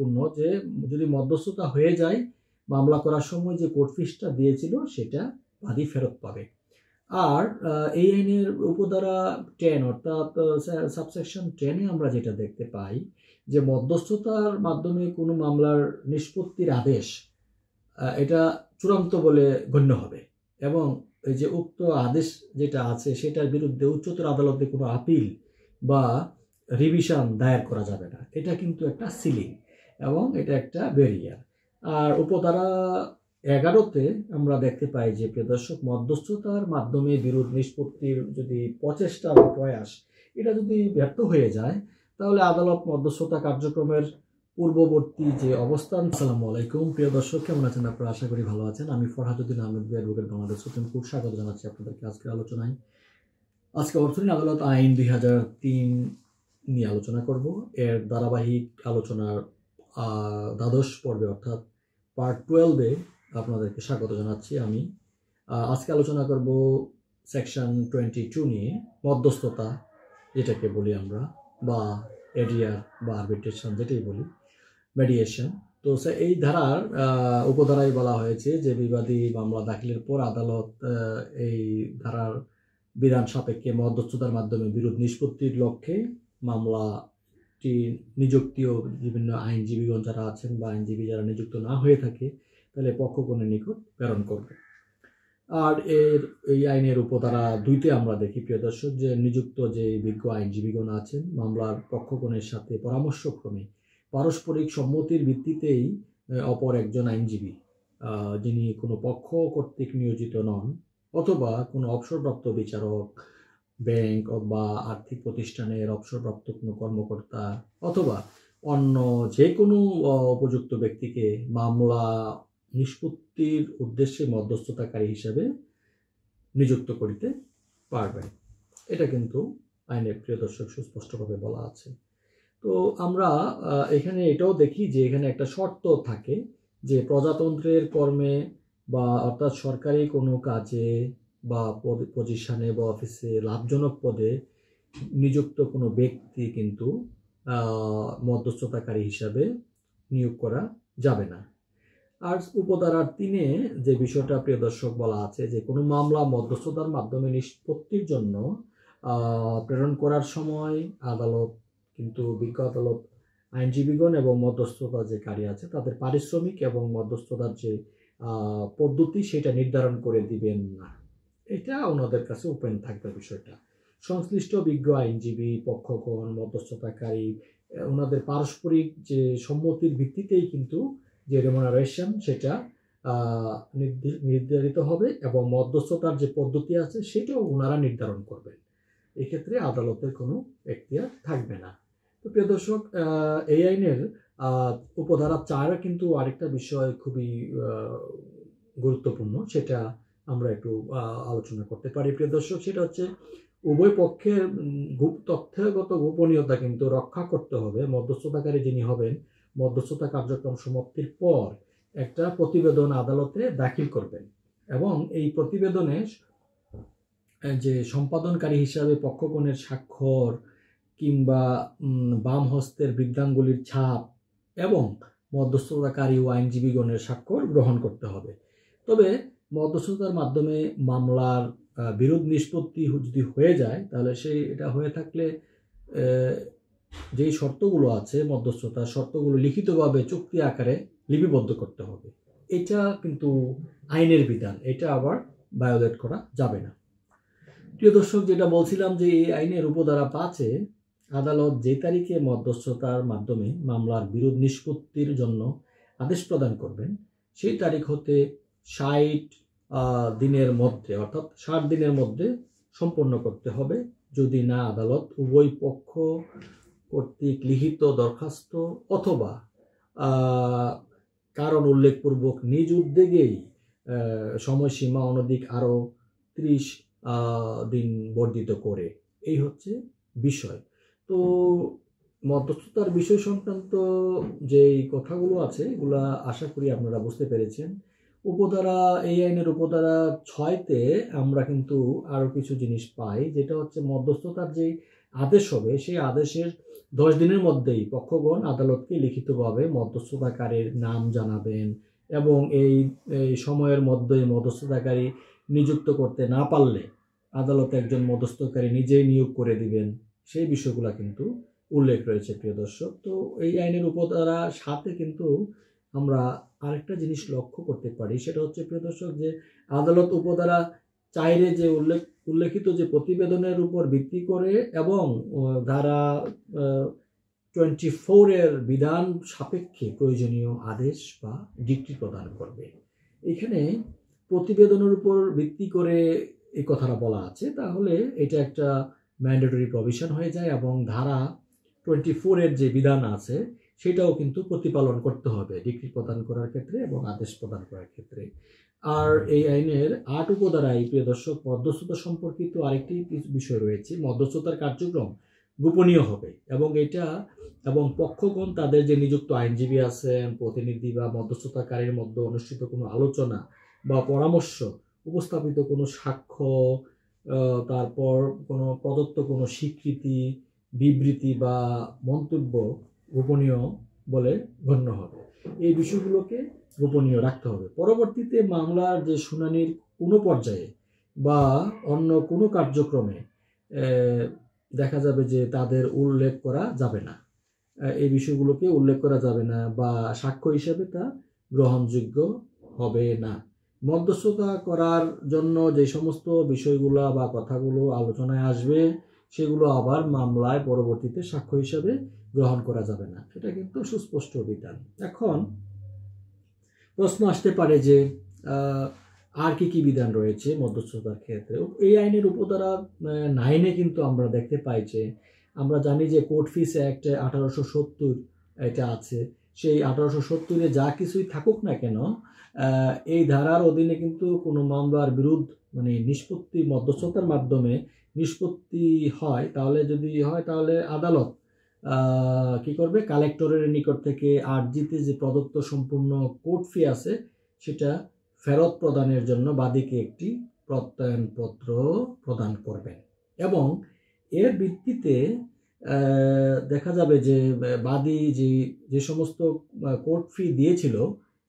গুরুত্বপূর্ণ যে যদি মধ্যস্থতা হয়ে যায়, মামলা করার সময় যে কোর্ট ফিসটা দিয়েছিল সেটা বাদী ফেরত পাবে। আর এই আইনের উপধারা 10 অর্থাৎ সাবসেকশন 10-এ আমরা যেটা দেখতে পাই যে মধ্যস্থতার মাধ্যমে কোনো মামলার নিষ্পত্তির আদেশ এটা চূড়ান্ত বলে গণ্য হবে, এবং এই যে উক্ত আদেশ যেটা আছে সেটার বিরুদ্ধে উচ্চতর আদালতে কোনো আপিল বা রিভিশন দায়ের করা যাবে না। এটা কিন্তু একটা সিলিং এবং এটা একটা ব্যারিয়ার। আর উপধারা 11-তে আমরা দেখতে পাই যে প্রিয় দর্শক, মধ্যস্থতার মাধ্যমে বিরোধ নিষ্পত্তির যদি প্রচেষ্টা বা প্রয়াস এটা যদি ব্যর্থ হয়ে যায়, তাহলে আদালত মধ্যস্থতা কার্যক্রমের পূর্ববর্তী যে অবস্থান। আসসালামু আলাইকুম প্রিয় দর্শক, কেমন আছেন আপনারা? আশা করি ভালো আছেন। আমি Farhaduddin Ahmed advocate, Bangladesh supreme court, স্বাগত জানাচ্ছি আপনাদেরকে আজকের আলোচনায়। আজকে অর্থ আইন আদালত আইন 2003 নিয়ে আলোচনা করব। এর ধারাবাহিক আলোচনার দ্বাদশ পর্বে অর্থাৎ পার্ট 12-এ আপনাদেরকে স্বাগত জানাচ্ছি। আমি আজকে আলোচনা করব সেকশন 22 নিয়ে, মধ্যস্থতা যেটাকে বলি আমরা, বা এডিআর বা আরবিট্রেশন যেটাই বলি, মেডিয়েশন। তো এই ধারার উপধারায় বলা হয়েছে যে বিবাদী মামলা দাখিলের পর আদালত এই ধারার বিধান সাপেক্ষে মধ্যস্থতার মাধ্যমে বিরোধ নিষ্পত্তির লক্ষ্যে মামলাটি নিযুক্তিও বিভিন্ন আইনজীবীগণ যারা আছেন বা আইনজীবী যারা নিযুক্ত না হয়ে থাকে তাহলে পক্ষগণের নিকট প্রেরণ করবে। আর এই আইনের উপধারা 2-তে আমরা দেখি প্রিয় দর্শক যে নিযুক্ত যে বিজ্ঞ আইনজীবীগণ আছেন মামলার পক্ষগণের সাথে পরামর্শক্রমে পারস্পরিক সম্মতির ভিত্তিতেই অপর একজন আইনজীবী, যিনি কোনো পক্ষ কর্তৃক নিয়োজিত নন অথবা কোনো অবসরপ্রাপ্ত বিচারক, ব্যাংক বা আর্থিক প্রতিষ্ঠানের অবসরপ্রাপ্ত কোনো কর্মকর্তা অথবা অন্য যে কোনো উপযুক্ত ব্যক্তিকে মামলা নিষ্পত্তির উদ্দেশ্যে মধ্যস্থতাকারী হিসেবে নিযুক্ত করিতে পারবেন। এটা কিন্তু আইনের প্রিয় দর্শক সুস্পষ্টভাবে বলা আছে। তো আমরা এখানে এটাও দেখি যে এখানে একটা শর্ত থাকে যে প্রজাতন্ত্রের কর্মে বা অর্থাৎ সরকারি কোনো কাজে বা পজিশনে বা অফিসে লাভজনক পদে নিযুক্ত কোনো ব্যক্তি কিন্তু মধ্যস্থতাকারী হিসাবে নিয়োগ করা যাবে না। আর উপধারার 3-এ যে বিষয়টা প্রিয় দর্শক বলা আছে যে কোনো মামলা মধ্যস্থতার মাধ্যমে নিষ্পত্তির জন্য প্রেরণ করার সময় আদালত কিন্তু বিজ্ঞ আদালত আইনজীবীগণ এবং মধ্যস্থতা যে কারী আছে তাদের পারিশ্রমিক এবং মধ্যস্থতার যে পদ্ধতি সেটা নির্ধারণ করে দিবেন না। এটা ওনাদের কাছে ওপেন থাকবে বিষয়টা। সংশ্লিষ্ট বিজ্ঞ আইনজীবী পক্ষগণ মধ্যস্থতাকারী ওনাদের পারস্পরিক যে সম্মতির ভিত্তিতেই কিন্তু যে রেমুনারেশন সেটা নির্ধারিত হবে এবং মধ্যস্থতার যে পদ্ধতি আছে সেটাও ওনারা নির্ধারণ করবেন। এক্ষেত্রে আদালতের কোনো এখতিয়ার থাকবে না। তো প্রিয় দর্শক, এই আইনের উপধারা 4-এ কিন্তু আরেকটা বিষয় খুবই গুরুত্বপূর্ণ, সেটা আমরা একটু আলোচনা করতে পারি প্রিয় দর্শক। সেটা হচ্ছে উভয় পক্ষের তথ্যগত গোপনীয়তা কিন্তু রক্ষা করতে হবে। মধ্যস্থতাকারী যিনি হবেন মধ্যস্থতা কার্যক্রম সমাপ্তির পর একটা প্রতিবেদন আদালতে দাখিল করবেন এবং এই প্রতিবেদনে যে সম্পাদনকারী হিসাবে পক্ষগণের স্বাক্ষর কিংবা বাম হস্তের বৃদ্ধাঙ্গুলির ছাপ এবং মধ্যস্থতাকারী ও আইনজীবীগণের স্বাক্ষর গ্রহণ করতে হবে। তবে মধ্যস্থতার মাধ্যমে মামলার বিরোধ নিষ্পত্তি যদি হয়ে যায় তাহলে এটা হয়ে থাকলে যেই শর্তগুলো আছে মধ্যস্থতার শর্তগুলো লিখিতভাবে চুক্তি আকারে লিপিবদ্ধ করতে হবে। এটা কিন্তু আইনের বিধান, এটা আবার ভায়োলেট করা যাবে না। প্রিয় দর্শক, যেটা বলছিলাম যে এই আইনের উপধারা 5-এ আদালত যে তারিখে মধ্যস্থতার মাধ্যমে মামলার বিরোধ নিষ্পত্তির জন্য আদেশ প্রদান করবেন সেই তারিখ হতে 60 দিনের মধ্যে অর্থাৎ 60 দিনের মধ্যে সম্পন্ন করতে হবে। যদি না আদালত উভয় পক্ষ কর্তৃক লিখিত দরখাস্ত অথবা কারণ উল্লেখপূর্বক নিজ উদ্যোগেই সময়সীমা অনধিক আরও 30 দিন বর্ধিত করে। এই হচ্ছে বিষয়। তো মধ্যস্থতার বিষয় সংক্রান্ত যেই কথাগুলো আছে এগুলা আশা করি আপনারা বুঝতে পেরেছেন। উপধারা এই আইনের উপধারা 6-তে আমরা কিন্তু আরও কিছু জিনিস পাই, যেটা হচ্ছে মধ্যস্থতার যে আদেশ হবে সেই আদেশের 10 দিনের মধ্যেই পক্ষগণ আদালতকে লিখিতভাবে মধ্যস্থতাকারীর নাম জানাবেন এবং এই সময়ের মধ্যে মধ্যস্থতাকারী নিযুক্ত করতে না পারলে আদালতে একজন মধ্যস্থতাকারী নিজেই নিয়োগ করে দিবেন। সেই বিষয়গুলো কিন্তু উল্লেখ রয়েছে প্রিয় দর্শক। তো এই আইনের উপধারা 7-এ কিন্তু আমরা আরেকটা জিনিস লক্ষ্য করতে পারি, সেটা হচ্ছে প্রিয় দর্শক যে আদালত উপধারা 4-এ যে উল্লেখিত যে প্রতিবেদনের উপর ভিত্তি করে এবং ধারা 24-এর বিধান সাপেক্ষে প্রয়োজনীয় আদেশ বা ডিক্রি প্রদান করবে। এখানে প্রতিবেদনের উপর ভিত্তি করে এই কথাটা বলা আছে, তাহলে এটা একটা ম্যান্ডেটরি প্রভিশন হয়ে যায় এবং ধারা 24-এর যে বিধান আছে সেটাও কিন্তু প্রতিপালন করতে হবে ডিক্রি প্রদান করার ক্ষেত্রে এবং আদেশ প্রদান করার ক্ষেত্রে। আর এই আইনের 8 উপধারায় প্রিয় দর্শক মধ্যস্থতা সম্পর্কিত আরেকটি বিষয় রয়েছে, মধ্যস্থতার কার্যক্রম গোপনীয় হবে এবং পক্ষগণ তাদের যে নিযুক্ত আইনজীবী আছেন, প্রতিনিধি বা মধ্যস্থতাকারীর মধ্যে অনুষ্ঠিত কোনো আলোচনা বা পরামর্শ, উপস্থাপিত কোনো সাক্ষ্য, তারপর কোনো প্রদত্ত কোনো স্বীকৃতি, বিবৃতি বা মন্তব্য গোপনীয় বলে গণ্য হবে। এই বিষয়গুলোকে গোপনীয় রাখতে হবে। পরবর্তীতে মামলার যে শুনানির কোনো পর্যায়ে বা অন্য কোনো কার্যক্রমে দেখা যাবে যে তাদের উল্লেখ করা যাবে না, এই বিষয়গুলোকে উল্লেখ করা যাবে না বা সাক্ষ্য হিসেবে তা গ্রহণযোগ্য হবে না। মধ্যস্থতা করার জন্য যে সমস্ত বিষয়গুলো বা কথাগুলো আলোচনায় আসবে সেগুলো আবার মামলায় পরবর্তীতে সাক্ষ্য হিসেবে গ্রহণ করা যাবে না। এটা কিন্তু সুস্পষ্ট বিধান। এখন প্রশ্ন আসতে পারে যে আর কি বিধান রয়েছে মধ্যস্থতার ক্ষেত্রে। এই আইনের উপধারা 9-এ কিন্তু আমরা দেখতে পাই যে আমরা জানি যে কোর্ট ফিস অ্যাক্ট 1870 এটা আছে। সেই 1870-এ যা কিছুই থাকুক না কেন, এই ধারার অধীনে কিন্তু কোনো মামলার বিরুদ্ধ নিষ্পত্তি মধ্যস্থতার মাধ্যমে নিষ্পত্তি হয়, তাহলে আদালত কি করবে, কালেক্টরের নিকট থেকে আর্জিতে যে প্রদত্ত সম্পূর্ণ কোর্ট ফি আছে সেটা ফেরত প্রদানের জন্য বাদীকে একটি প্রত্যয়নপত্র প্রদান করবেন এবং এর ভিত্তিতে দেখা যাবে যে বাদী যে সমস্ত কোর্ট ফি দিয়েছিল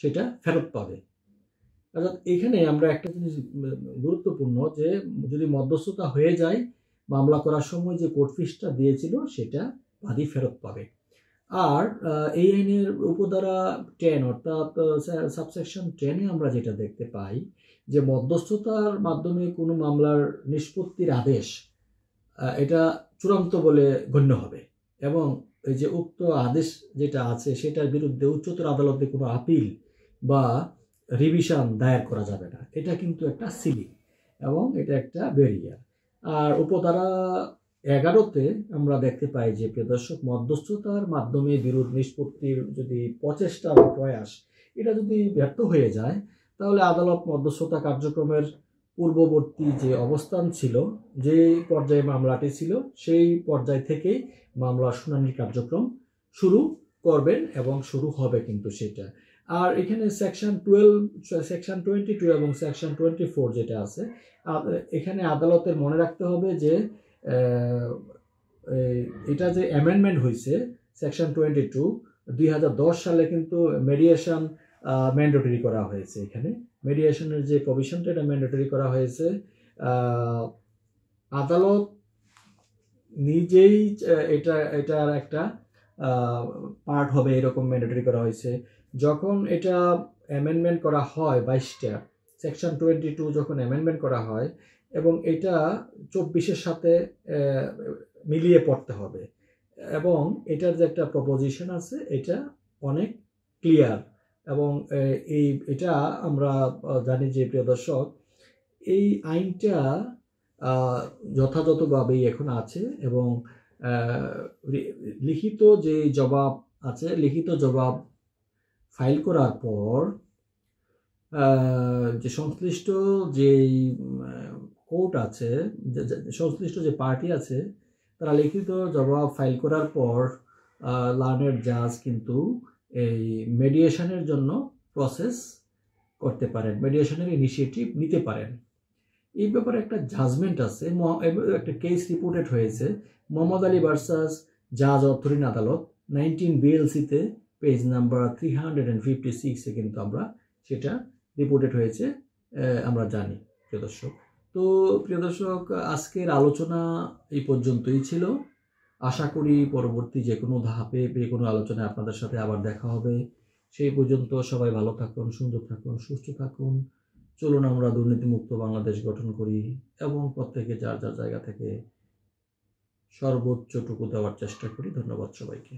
সেটা ফেরত পাবে। অর্থাৎ এখানে আমরা একটা জিনিস গুরুত্বপূর্ণ, যে যদি মধ্যস্থতা হয়ে যায় মামলা করার সময় যে কোর্ট ফিসটা দিয়েছিল সেটা বাদী ফেরত পাবে। আর এই আইনের উপধারা 10 অর্থাৎ সাবসেকশন 10-এ আমরা যেটা দেখতে পাই যে মধ্যস্থতার মাধ্যমে কোনো মামলার নিষ্পত্তির আদেশ এটা চূড়ান্ত বলে গণ্য হবে এবং এই যে উক্ত আদেশ যেটা আছে সেটার বিরুদ্ধে উচ্চতর আদালতে কোনো আপিল বা রিভিশন দায়ের করা যাবে না। এটা কিন্তু একটা সিলিং এবং এটা একটা ব্যারিয়ার। আর উপধারা 11-তে আমরা দেখতে পাই যে প্রিয় দর্শক মধ্যস্থতার মাধ্যমে বিরোধ নিষ্পত্তির যদি প্রচেষ্টা বা প্রয়াস এটা যদি ব্যর্থ হয়ে যায়, তাহলে আদালত মধ্যস্থতা কার্যক্রমের পূর্ববর্তী যে অবস্থান ছিল, যে পর্যায়ে মামলাটি ছিল সেই পর্যায় থেকেই মামলার শুনানির কার্যক্রম শুরু করবেন এবং শুরু হবে কিন্তু সেটা। আর এখানে সেকশন 22 এবং সেকশন 24 যেটা আছে, এখানে আদালতের মনে রাখতে হবে যে এটা যে অ্যামেন্ডমেন্ট হয়েছে সেকশন 22 2010 সালে কিন্তু মেডিয়েশন ম্যান্ডেটরি করা হয়েছে। এখানে মেডিয়েশনের যে প্রভিশনটা এটা ম্যান্ডেটরি করা হয়েছে। আদালত নিজেই এটার একটা পার্ট হবে এরকম ম্যান্ডেটরি করা হয়েছে। যখন এটা অ্যামেন্ডমেন্ট করা হয় 22টা সেকশন 22 যখন অ্যামেন্ডমেন্ট করা হয় এবং এটা 24-এর সাথে মিলিয়ে পড়তে হবে এবং এটার যে একটা প্রপোজিশন আছে এটা অনেক ক্লিয়ার এবং এটা আমরা জানি যে প্রিয় দর্শক এই আইনটা যথাযথভাবেই এখন আছে এবং লিখিত যে জবাব আছে, লিখিত জবাব ফাইল করার পর যে সংশ্লিষ্ট যে কোর্ট আছে, সংশ্লিষ্ট যে পার্টি আছে, তারা লিখিত জবাব ফাইল করার পর লার্নেড জাজ কিন্তু এই মেডিয়েশনের জন্য প্রসেস করতে পারেন, মেডিয়েশনের ইনিশিয়েটিভ নিতে পারেন। এই ব্যাপারে একটা জাজমেন্ট আছে, একটা কেস রিপোর্টেড হয়েছে মোহাম্মদ আলী ভার্সাস জাজ অথরিন আদালত 19 BLC-তে পেজ নাম্বার 356-এ কিন্তু আমরা সেটা রিপোর্টেড হয়েছে, আমরা জানি প্রিয় দর্শক। তো প্রিয় দর্শক, আজকের আলোচনা এই পর্যন্তই ছিল। আশা করি পরবর্তী যে কোনো ধাপে যে কোনো আলোচনায় আপনাদের সাথে আবার দেখা হবে। সেই পর্যন্ত সবাই ভালো থাকুন, সুন্দর থাকুন, সুস্থ থাকুন। চলুন আমরা দুর্নীতিমুক্ত বাংলাদেশ গঠন করি এবং প্রত্যেকে যার যার জায়গা থেকে সর্বোচ্চটুকু দেওয়ার চেষ্টা করি। ধন্যবাদ সবাইকে।